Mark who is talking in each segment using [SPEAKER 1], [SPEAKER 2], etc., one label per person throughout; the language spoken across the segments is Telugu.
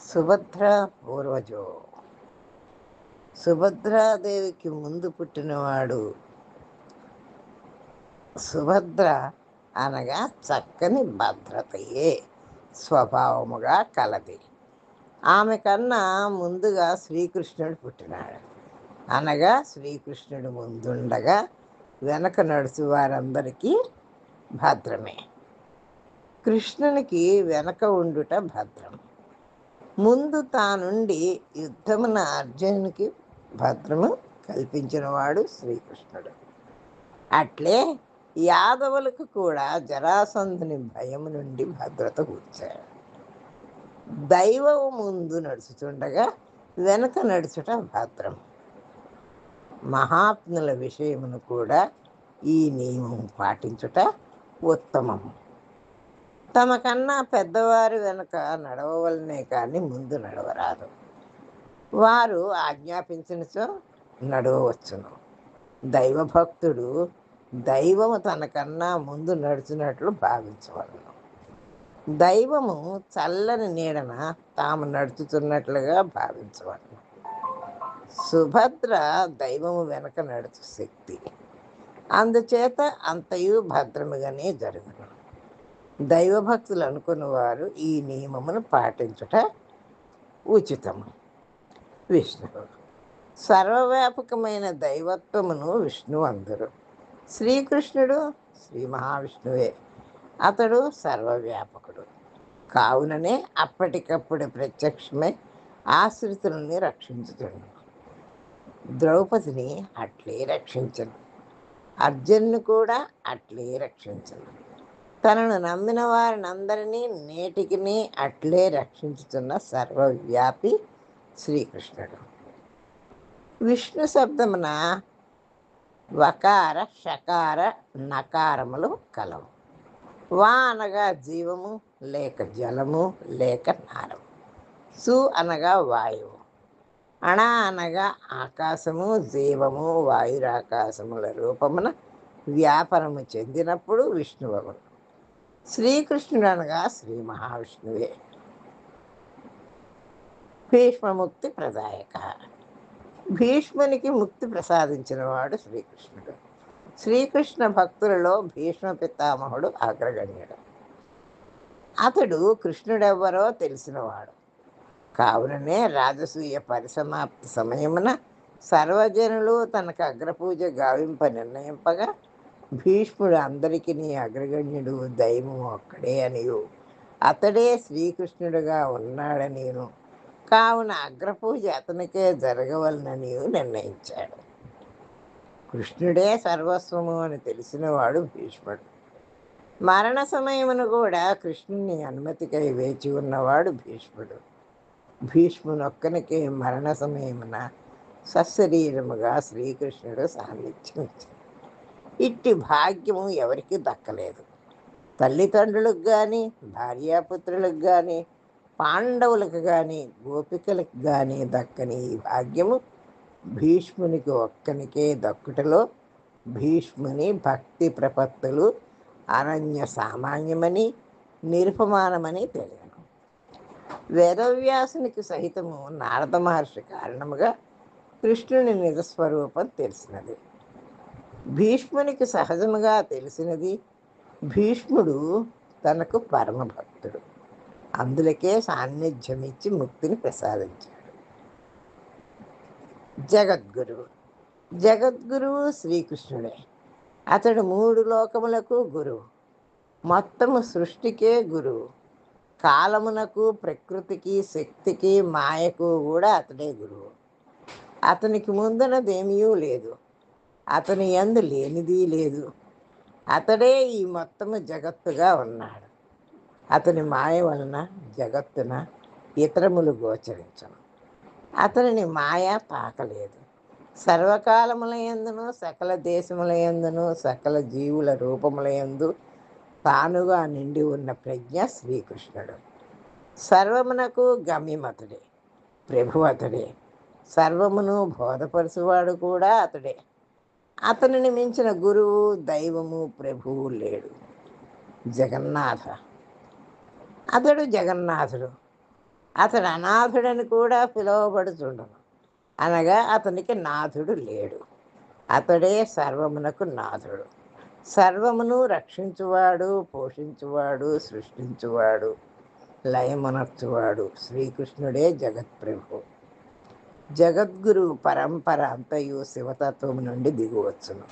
[SPEAKER 1] సుభద్ర పూర్వజో. సుభద్రాదేవికి ముందు పుట్టినవాడు సుభద్ర అనగా చక్కని భద్రతయే స్వభావముగా కలది. ఆమె కన్నా ముందుగా శ్రీకృష్ణుడు పుట్టినాడు. అనగా శ్రీకృష్ణుడు ముందుండగా వెనక నడుచు వారందరికీ భద్రమే. కృష్ణునికి వెనక ఉండుట భద్రం. ముందు తానుండి యుద్ధమున అర్జునునికి భద్రము కల్పించినవాడు శ్రీకృష్ణుడు. అట్లే యాదవులకు కూడా జరాసంధుని భయము నుండి భద్రత కూర్చాడు. దైవము ముందు నడుచుతుండగా వెనక నడుచుట భద్రం. మహాత్ముల విషయమును కూడా ఈ నియమం పాటించుట ఉత్తమము. తమ కన్నా పెద్దవారి వెనుక నడవవలనే కానీ ముందు నడవరాదు. వారు ఆజ్ఞాపించినచో నడవవచ్చును. దైవభక్తుడు దైవము తనకన్నా ముందు నడుచున్నట్లు భావించవలను. దైవము చల్లని నీడన తాము నడుచుతున్నట్లుగా భావించవలను. సుభద్ర దైవము వెనక నడుచు శక్తి. అందుచేత అంతయు భద్రముగానే జరుగును. దైవభక్తులు అనుకున్న వారు ఈ నియమమును పాటించుట ఉచితము. విష్ణువు సర్వవ్యాపకమైన దైవత్వమును విష్ణువు అందరు. శ్రీకృష్ణుడు శ్రీ మహావిష్ణువే. అతడు సర్వవ్యాపకుడు కావుననే అప్పటికప్పుడు ప్రత్యక్షమై ఆశ్రితులని రక్షించుతున్నాడు. ద్రౌపదిని అట్లే రక్షించను. అర్జునుని కూడా అట్లే రక్షించను. తనను నమ్మిన వారిని అందరినీ నేటికి అట్లే రక్షించుతున్న సర్వవ్యాపి శ్రీకృష్ణుడు. విష్ణు శబ్దమున వకార షకార నకారములు కలవు. వా అనగా జీవము లేక జలము లేక నారము. సు అనగా వాయువు. అణ అనగా ఆకాశము జీవము వాయురాకాశముల రూపమున వ్యాపనము చెందినప్పుడు విష్ణువగును. శ్రీకృష్ణుడు అనగా శ్రీ మహావిష్ణువే. భీష్మముక్తి ప్రదాయక. భీష్మునికి ముక్తి ప్రసాదించిన వాడు శ్రీకృష్ణుడు. శ్రీకృష్ణ భక్తులలో భీష్మ పితామహుడు అగ్రగణ్యుడు. అతడు కృష్ణుడెవ్వరో తెలిసినవాడు కావుననే రాజసూయ పరిసమాప్తి సమయమున సర్వజనులు తనకు అగ్రపూజ గావింప నిర్ణయింపగా భీష్ముడు అందరికీ అగ్రగణ్యుడు దైవము ఒక్కడే అనియు అతడే శ్రీకృష్ణుడుగా ఉన్నాడనియు కావున అగ్రపూజ అతనికే జరగవలనని నిర్ణయించాడు. కృష్ణుడే సర్వస్వము అని తెలిసినవాడు భీష్ముడు. మరణ సమయమును కూడా కృష్ణుని అనుమతికై వేచి ఉన్నవాడు భీష్ముడు. భీష్మునొక్కనికి మరణ సమయమున సశరీరముగా శ్రీకృష్ణుడు సాన్నిధ్యమిచ్చాడు. ఇట్టి భాగ్యము ఎవరికి దక్కలేదు. తల్లిదండ్రులకు కానీ భార్యాపుత్రులకు కానీ పాండవులకు కానీ గోపికలకు కానీ దక్కని ఈ భాగ్యము భీష్మునికి ఒక్కనికే దక్కుటలో భీష్ముని భక్తి ప్రపత్తులు అనన్య సామాన్యమని నిరుపమానమని తెలియను. వేదవ్యాసునికి సహితము నారద మహర్షి కారణముగా కృష్ణుని నిజస్వరూపం తెలిసినది. భీష్మునికి సహజముగా తెలిసినది. భీష్ముడు తనకు పరమభక్తుడు. అందులకే సాన్నిధ్యమిచ్చి ముక్తిని ప్రసాదించాడు. జగద్గురువు. జగద్గురువు శ్రీకృష్ణుడే. అతడు 3 లోకములకు గురువు. మొత్తము సృష్టికే గురువు. కాలమునకు ప్రకృతికి శక్తికి మాయకు కూడా అతడే గురువు. అతనికి ముందునదేమీ లేదు. అతని యందు లేనిది లేదు. అతడే ఈ మొత్తము జగత్తుగా ఉన్నాడు. అతని మాయ వలన జగత్తున ఇతరములు గోచరించను. అతనిని మాయ తాకలేదు. సర్వకాలముల యందును సకల దేశముల యందును సకల జీవుల రూపముల యందు తానుగా నిండి ఉన్న ప్రజ్ఞ శ్రీకృష్ణుడు. సర్వమునకు గమ్యమతుడే. ప్రభు అతడే. సర్వమును బోధపరచువాడు కూడా అతడే. అతనిని మించిన గురువు దైవము ప్రభువు లేడు. జగన్నాథ. అతడు జగన్నాథుడు. అతడు అనాథుడని కూడా పిలువబడుచుండను, అనగా అతనికి నాథుడు లేడు. అతడే సర్వమునకు నాథుడు. సర్వమును రక్షించువాడు, పోషించువాడు, సృష్టించువాడు, లయమునర్చువాడు శ్రీకృష్ణుడే జగత్ప్రభు. జగద్గురు పరంపర అంతయు శివతత్వము నుండి దిగువచ్చును.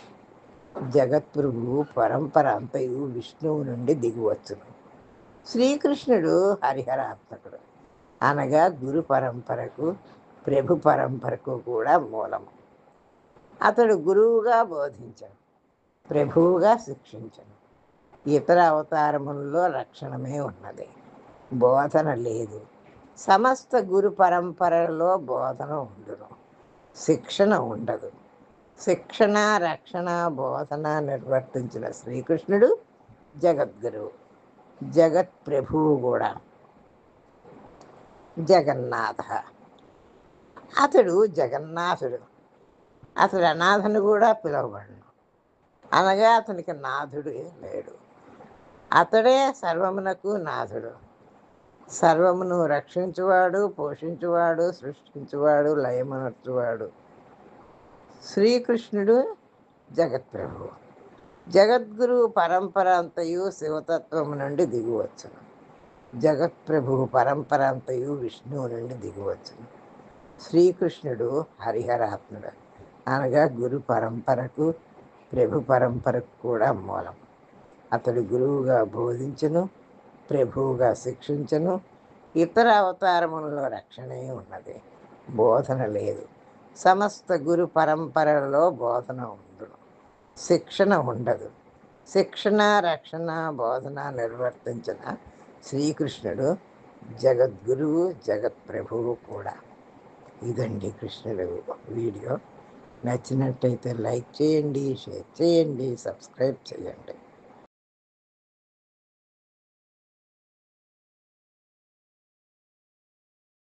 [SPEAKER 1] జగత్ప్రభు పరంపర అంతయు విష్ణువు నుండి దిగువచ్చును. శ్రీకృష్ణుడు హరిహరాత్మకుడు, అనగా గురు పరంపరకు ప్రభు పరంపరకు కూడా మూలము. అతడు గురువుగా బోధించను, ప్రభువుగా శిక్షించను. ఇతర అవతారములలో రక్షణమే ఉన్నది, బోధన లేదు. సమస్త గురు పరంపరలో బోధన ఉండును, శిక్షణ ఉండదు. శిక్షణ, రక్షణ, బోధన నిర్వర్తించిన శ్రీకృష్ణుడు జగద్గురువు, జగత్ ప్రభువు కూడా. జగన్నాథ, అతడు జగన్నాథుడు. అతడు అనాథను కూడా పిలువబడను, అనగా అతనికి నాథుడు లేడు. అతడే సర్వమునకు నాథుడు. సర్వమును రక్షించువాడు, పోషించువాడు, సృష్టించువాడు, లయమనర్చువాడు శ్రీకృష్ణుడు జగత్ప్రభు. జగద్గురు పరంపర అంతయు శివతత్వము నుండి దిగువచ్చును. జగత్ప్రభు పరంపర అంతయు విష్ణువు నుండి దిగువచ్చును. శ్రీకృష్ణుడు హరిహరాత్ముడు, అనగా గురు పరంపరకు ప్రభు పరంపరకు కూడా మూలం. అతడు గురువుగా బోధించును, ప్రభువుగా శిక్షించను. ఇతర అవతారములలో రక్షణే ఉన్నది, బోధన లేదు. సమస్త గురు పరంపరలో బోధన ఉండును, శిక్షణ ఉండదు. శిక్షణ, రక్షణ, బోధన నిర్వర్తించిన శ్రీకృష్ణుడు జగద్గురువు, జగత్ప్రభువు కూడా. ఇదండి కృష్ణుడు వీడియో. నచ్చినట్టయితే లైక్ చేయండి, షేర్ చేయండి, సబ్స్క్రైబ్ చేయండి.